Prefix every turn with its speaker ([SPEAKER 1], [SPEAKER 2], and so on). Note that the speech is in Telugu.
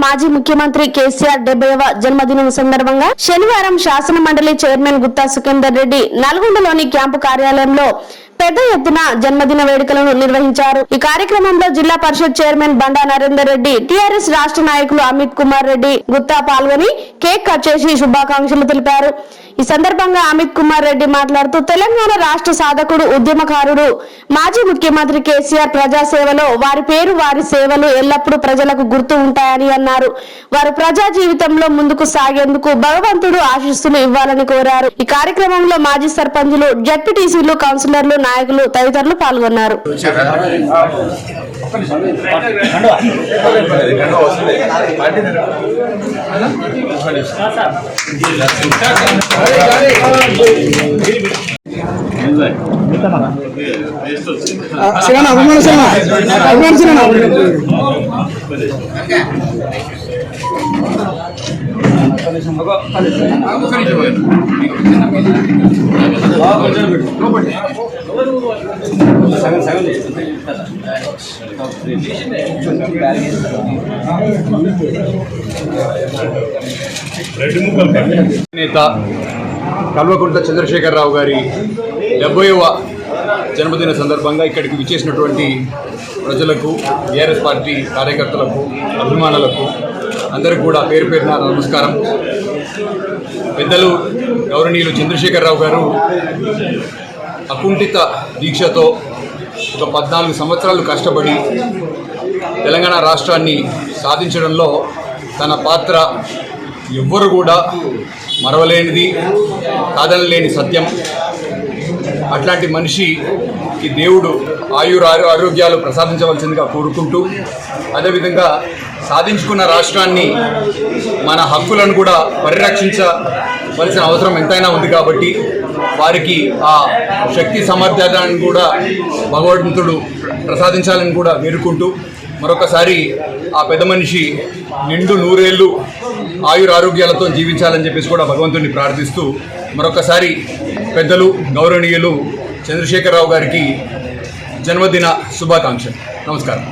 [SPEAKER 1] మాజీ ముఖ్యమంత్రి కేసీఆర్ 70వ జన్మదినం సందర్భంగా శనివారం శాసన మండలి చైర్మన్ గుత్తా సుఖేందర్ రెడ్డి నల్గొండలోని క్యాంపు కార్యాలయంలో పెద్ద ఎత్తున జన్మదిన వేడుకలను నిర్వహించారు। ఈ కార్యక్రమంలో జిల్లా పరిషత్ చైర్మన్ బండా నరేందర్ రెడ్డి, టీఆర్ఎస్ రాష్ట్ర నాయకులు అమిత్ కుమార్ రెడ్డి గుత్తా పాల్గొని కేక్ కట్ చేసి శుభాకాంక్షలు తెలిపారు। ఈ సందర్భంగా అమిత్ కుమార్ రెడ్డి మాట్లాడుతూ తెలంగాణ రాష్ట్ర సాధకుడు, ఉద్యమకారుడు, మాజీ ముఖ్యమంత్రి కేసీఆర్ ప్రజాసేవలో వారి పేరు, వారి సేవలు ఎల్లప్పుడూ ప్రజలకు గుర్తు ఉంటాయని అన్నారు। వారు ప్రజా జీవితంలో ముందుకు సాగేందుకు భగవంతుడు ఆశీస్సులు ఇవ్వాలని కోరారు। ఈ కార్యక్రమంలో మాజీ సర్పంచులు, జడ్పీటీసీలు, కౌన్సిలర్లు, నాయకులు తదితరులు పాల్గొన్నారు।
[SPEAKER 2] నేత కల్వకుంట్ల చంద్రశేఖరరావు గారి 70వ జన్మదిన సందర్భంగా ఇక్కడికి విచ్చేసినటువంటి ప్రజలకు, టీఆర్ఎస్ పార్టీ కార్యకర్తలకు, అభిమానులకు అందరికీ కూడా పేరు పేరున నమస్కారం। పెద్దలు గౌరవనీయులు చంద్రశేఖరరావు గారు అకుంఠిత దీక్షతో ఒక 14 సంవత్సరాలు కష్టపడి తెలంగాణ రాష్ట్రాన్ని సాధించడంలో తన పాత్ర ఎవ్వరు కూడా మరవలేనిది, కాదనలేని సత్యం। అట్లాంటి మనిషికి దేవుడు ఆరోగ్యాలు ప్రసాదించవలసిందిగా కోరుకుంటూ, అదేవిధంగా సాధించుకున్న రాష్ట్రాన్ని, మన హక్కులను కూడా పరిరక్షించవలసిన అవసరం ఎంతైనా ఉంది కాబట్టి వారికి ఆ శక్తి సామర్థ్యాలను కూడా భగవంతుడు ప్రసాదించాలని కూడా వేడుకుంటూ, మరొకసారి ఆ పెద్ద మనిషి నిండు 100 ఏళ్ళు ఆరోగ్యాలతో జీవించాలని చెప్పేసి కూడా భగవంతుడిని ప్రార్థిస్తూ, మరొకసారి పెద్దలు గౌరవనీయులు చంద్రశేఖరరావు గారికి జన్మదిన శుభాకాంక్షలు। నమస్కారం।